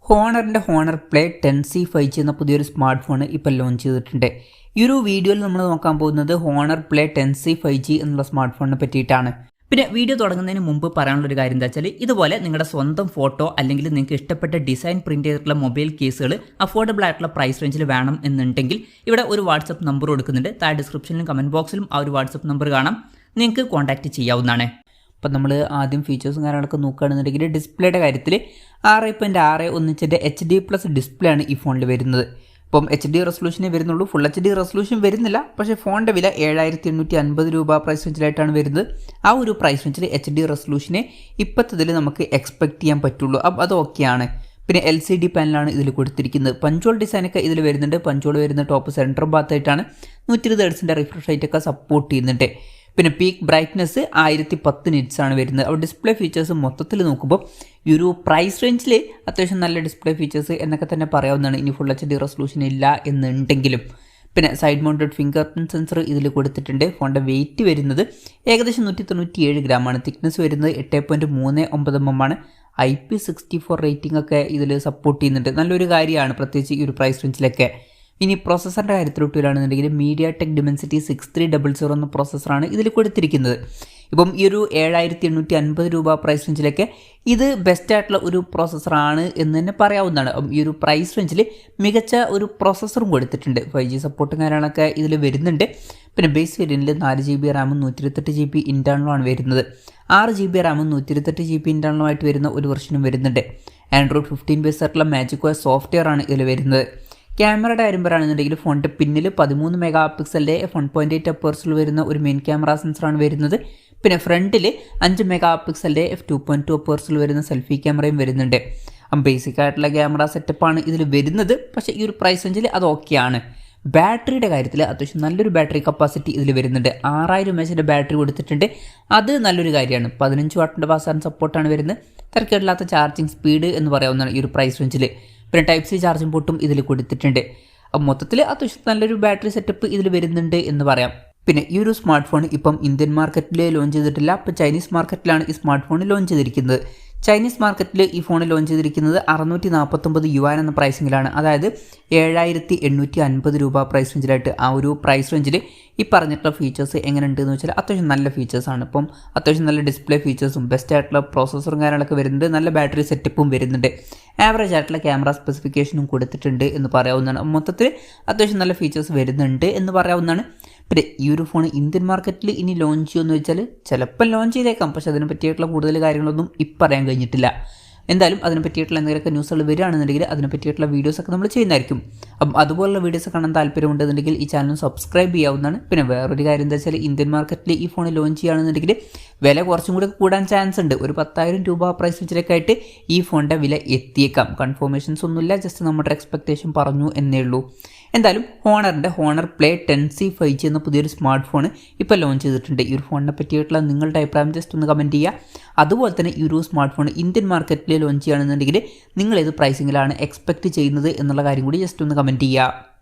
ഹോണറിൻ്റെ honour play 10C 5G എന്ന പുതിയൊരു smart phone ഇപ്പോൾ ലോഞ്ച് ചെയ്തിട്ടുണ്ട്. ഈ ഒരു വീഡിയോയിൽ നമ്മൾ നോക്കാൻ പോകുന്നത് ഹോണർ പ്ലേ 10C 5G എന്നുള്ള സ്മാർട്ട് ഫോണിനെ പറ്റിയിട്ടാണ്. പിന്നെ വീഡിയോ തുടങ്ങുന്നതിന് മുമ്പ് പറയാനുള്ളൊരു കാര്യം എന്താ വെച്ചാൽ, ഇതുപോലെ നിങ്ങളുടെ സ്വന്തം ഫോട്ടോ അല്ലെങ്കിൽ നിങ്ങൾക്ക് ഇഷ്ടപ്പെട്ട ഡിസൈൻ പ്രിന്റ് ചെയ്തിട്ടുള്ള മൊബൈൽ കേസുകൾ അഫോർഡബിൾ ആയിട്ടുള്ള പ്രൈസ് റേഞ്ചിൽ വേണം എന്നുണ്ടെങ്കിൽ ഇവിടെ ഒരു വാട്സപ്പ് നമ്പർ കൊടുക്കുന്നുണ്ട്. താഴെ ഡിസ്ക്രിപ്ഷനിലും കമൻറ്റ് ബോക്സിലും ആ ഒരു വാട്സപ്പ് നമ്പർ കാണാം, നിങ്ങൾക്ക് കോൺടാക്റ്റ് ചെയ്യാവുന്നതാണ്. അപ്പം നമ്മൾ ആദ്യം ഫീച്ചേഴ്സും കാര്യങ്ങളൊക്കെ നോക്കുകയാണെന്നുണ്ടെങ്കിൽ ഡിസ്പ്ലേയുടെ കാര്യത്തിൽ 6.6 HD+ ഡിസ്പ്ലേ ആണ് ഈ ഫോണിൽ വരുന്നത്. ഇപ്പം HD റെസൊല്യൂഷനേ വരുന്നുള്ളൂ, ഫുൾ HD റെസൊല്യൂഷൻ വരുന്നില്ല. പക്ഷേ ഫോണിൻ്റെ വില 7,850 രൂപ പ്രൈസ് റേഞ്ചിലായിട്ടാണ് വരുന്നത്. ആ ഒരു പ്രൈസ് റേഞ്ചിൽ HD റെസൊല്യൂഷനെ ഇപ്പോഴത്തതിൽ നമുക്ക് എക്സ്പെക്ട് ചെയ്യാൻ പറ്റുള്ളൂ. അപ്പം അത് ഓക്കെയാണ്. പിന്നെ LCD പാനലാണ് ഇതിൽ കൊടുത്തിരിക്കുന്നത്. പഞ്ചോൾ ഡിസൈനൊക്കെ ഇതിൽ വരുന്നുണ്ട്. പഞ്ചോൾ വരുന്ന ടോപ്പ് സെൻറ്റർ ഭാഗത്തായിട്ടാണ്. 120 ഹെർട്സിൻ്റെ റിഫ്രഷ് റേറ്റൊക്കെ സപ്പോർട്ട് ചെയ്യുന്നുണ്ട്. പിന്നെ പീക്ക് ബ്രൈറ്റ്നസ് 1010 നിറ്റ്സ് ആണ് വരുന്നത്. അപ്പോൾ ഡിസ്പ്ലേ ഫീച്ചേഴ്സ് മൊത്തത്തിൽ നോക്കുമ്പോൾ ഈ ഒരു പ്രൈസ് റേഞ്ചിൽ അത്യാവശ്യം നല്ല ഡിസ്പ്ലേ ഫീച്ചേഴ്സ് എന്നൊക്കെ തന്നെ പറയാവുന്നതാണ്. ഇനി ഫുൾ HD റെസൊല്യൂഷൻ ഇല്ല എന്നുണ്ടെങ്കിലും. പിന്നെ side mounted finger print sensor ഇതിൽ കൊടുത്തിട്ടുണ്ട്. ഫോണിൻ്റെ വെയിറ്റ് വരുന്നത് ഏകദേശം 197 ഗ്രാമാണ്. തിക്നെസ് വരുന്നത് 8.39 mm ആണ്. IP64 റേറ്റിംഗ് ഒക്കെ ഇതിൽ സപ്പോർട്ട് ചെയ്യുന്നുണ്ട്. നല്ലൊരു കാര്യമാണ്, പ്രത്യേകിച്ച് ഈ ഒരു പ്രൈസ് റേഞ്ചിലൊക്കെ. ഇനി പ്രോസസ്സറിൻ്റെ കാര്യത്തിലോട്ട് വരികയാണെന്നുണ്ടെങ്കിൽ MediaTek Dimensity 6300 എന്ന പ്രോസസ്സറാണ് ഇതിൽ കൊടുത്തിരിക്കുന്നത്. ഇപ്പം ഈ ഒരു 7,850 രൂപ പ്രൈസ് റേഞ്ചിലൊക്കെ ഇത് ബെസ്റ്റ് ആയിട്ടുള്ള ഒരു പ്രോസസ്സറാണ് എന്ന് തന്നെ പറയാവുന്നതാണ്. ഈ ഒരു പ്രൈസ് റേഞ്ചിൽ മികച്ച ഒരു പ്രോസസ്സറും കൊടുത്തിട്ടുണ്ട്. 5G സപ്പോർട്ടും കാര്യങ്ങളൊക്കെ ഇതിൽ വരുന്നുണ്ട്. പിന്നെ ബേസ് വേരിയൻറ്റിൽ 4GB റാമും 128GB ഇൻറ്റേർണലുമാണ് വരുന്നത്. 6GB റാമും 128GB ഇൻറ്റേർണലുമായിട്ട് വരുന്ന ഒരു വെർഷനും വരുന്നുണ്ട്. Android 15 ബേസ് ആയിട്ടുള്ള MagicOS സോഫ്റ്റ്വെയർ ആണ് ഇതിൽ വരുന്നത്. ക്യാമറയുടെ കാര്യം പറയുകയാണെന്നുണ്ടെങ്കിൽ ഫോണിൻ്റെ പിന്നിൽ 13 മെഗാപിക്സലിൻ്റെ f1.8 അപ്പേഴ്സിൽ വരുന്ന ഒരു മെയിൻ ക്യാമറ സെൻസറാണ് വരുന്നത്. പിന്നെ ഫ്രണ്ടിൽ 5 മെഗാപിക്സലിൻ്റെ f2.2 അപ്പേഴ്സിൽ വരുന്ന സെൽഫി ക്യാമറയും വരുന്നുണ്ട്. ബേസിക് ആയിട്ടുള്ള ക്യാമറ സെറ്റപ്പാണ് ഇതിൽ വരുന്നത്. പക്ഷേ ഈ ഒരു പ്രൈസ് റേഞ്ചിൽ അത് ഓക്കെയാണ്. ബാറ്ററിയുടെ കാര്യത്തിൽ അത്യാവശ്യം നല്ലൊരു ബാറ്ററി കപ്പാസിറ്റി ഇതിൽ വരുന്നുണ്ട്. 6000 mAh ബാറ്ററി കൊടുത്തിട്ടുണ്ട്. അത് നല്ലൊരു കാര്യമാണ്. 15 വാട്ടിൻ്റെ ഫാസ്റ്റ് ചാർജിങ് സപ്പോർട്ടാണ് വരുന്നത്. തിരക്കേടില്ലാത്ത ചാർജിങ് സ്പീഡ് എന്ന് പറയാവുന്നതാണ് ഈ ഒരു പ്രൈസ് റേഞ്ചിൽ. പിന്നെ Type-C ചാർജിങ് പോർട്ടും ഇതിൽ കൊടുത്തിട്ടുണ്ട്. അപ്പം മൊത്തത്തിൽ അത്യാവശ്യം നല്ലൊരു ബാറ്ററി സെറ്റപ്പ് ഇതിൽ വരുന്നുണ്ട് എന്ന് പറയാം. പിന്നെ ഈ ഒരു സ്മാർട്ട് ഫോൺ ഇപ്പം ഇന്ത്യൻ മാർക്കറ്റിൽ ലോഞ്ച് ചെയ്തിട്ടില്ല. അപ്പോൾ ചൈനീസ് മാർക്കറ്റിലാണ് ഈ സ്മാർട്ട് ഫോൺ ലോഞ്ച് ചെയ്തിരിക്കുന്നത്. ചൈനീസ് മാർക്കറ്റിൽ ഈ ഫോൺ ലോഞ്ച് ചെയ്തിരിക്കുന്നത് 649 യുവാൻ എന്ന പ്രൈസിങ്ങിലാണ്. അതായത് 7,850 രൂപ പ്രൈസ് റേഞ്ചിലായിട്ട്. ആ ഒരു പ്രൈസ് റേഞ്ചിൽ ഈ പറഞ്ഞിട്ടുള്ള ഫീച്ചേഴ്സ് എങ്ങനെ ഉണ്ടെന്ന് വെച്ചാൽ അത്യാവശ്യം നല്ല ഫീച്ചേഴ്സാണ്. ഇപ്പം അത്യാവശ്യം നല്ല ഡിസ്പ്ലേ ഫീച്ചേഴ്സും ബെസ്റ്റ് ആയിട്ടുള്ള പ്രോസസ്സറും കാര്യങ്ങളൊക്കെ വരുന്നുണ്ട്. നല്ല ബാറ്ററി സെറ്റപ്പും വരുന്നുണ്ട്. ആവറേജ് ആയിട്ടുള്ള ക്യാമറ സ്പെസിഫിക്കേഷനും കൊടുത്തിട്ടുണ്ട് എന്ന് പറയാവുന്നതാണ്. മൊത്തത്തിൽ അത്യാവശ്യം നല്ല ഫീച്ചേഴ്സ് വരുന്നുണ്ട് എന്ന് പറയാവുന്നതാണ്. പിന്നെ ഈ ഒരു ഫോൺ ഇന്ത്യൻ മാർക്കറ്റിൽ ഇനി ലോഞ്ച് ചെയ്യുമെന്ന് വെച്ചാൽ ചിലപ്പോൾ ലോഞ്ച് ചെയ്തേക്കാം. പക്ഷെ അതിനെ പറ്റിയിട്ടുള്ള കൂടുതൽ കാര്യങ്ങളൊന്നും ഇപ്പം പറയാൻ കഴിഞ്ഞിട്ടില്ല. എന്തായാലും അതിനെ പറ്റിയിട്ടുള്ള എന്തെങ്കിലുമൊക്കെ ന്യൂസുകൾ വരികയാണെന്നുണ്ടെങ്കിൽ അതിനെ പറ്റിയിട്ടുള്ള വീഡിയോസൊക്കെ നമ്മൾ ചെയ്യുന്നതായിരിക്കും. അപ്പം അതുപോലുള്ള വീഡിയോസ് കാണാൻ താല്പര്യമുണ്ടെന്നുണ്ടെങ്കിൽ ഈ ചാനൽ സബ്സ്ക്രൈബ് ചെയ്യാവുന്നതാണ്. പിന്നെ വേറൊരു കാര്യം എന്താ വെച്ചാൽ, ഇന്ത്യൻ മാർക്കറ്റിൽ ഈ ഫോൺ ലോഞ്ച് ചെയ്യുകയാണെന്നുണ്ടെങ്കിൽ വില കുറച്ചും കൂടി കൂടാൻ ചാൻസ് ഉണ്ട്. ഒരു 10,000 രൂപ പ്രൈസ് റേഞ്ചിലൊക്കെ ആയിട്ട് ഈ ഫോണിൻ്റെ വില എത്തിയേക്കാം. കൺഫർമേഷൻസ് ഒന്നുമില്ല, ജസ്റ്റ് നമ്മുടെ എക്സ്പെക്റ്റേഷൻ പറഞ്ഞു എന്നേ ഉള്ളൂ. എന്തായാലും ഹോണറിൻ്റെ ഹോണർ പ്ലേ 10C 5G എന്ന പുതിയൊരു സ്മാർട്ട് ഫോൺ ഇപ്പോൾ ലോഞ്ച് ചെയ്തിട്ടുണ്ട്. ഈ ഒരു ഫോണിനെ പറ്റിയിട്ടുള്ള നിങ്ങളുടെ അഭിപ്രായം ജസ്റ്റ് ഒന്ന് കമൻറ്റ് ചെയ്യുക. അതുപോലെ തന്നെ ഈ ഒരു സ്മാർട്ട് ഫോൺ ഇന്ത്യൻ മാർക്കറ്റിൽ ലോഞ്ച് ചെയ്യുകയാണെന്നുണ്ടെങ്കിൽ നിങ്ങൾ ഏത് പ്രൈസിങ്ങിലാണ് എക്സ്പെക്റ്റ് ചെയ്യുന്നത് എന്നുള്ള കാര്യം കൂടി ജസ്റ്റ് ഒന്ന് കമൻറ്റ് ചെയ്യുക.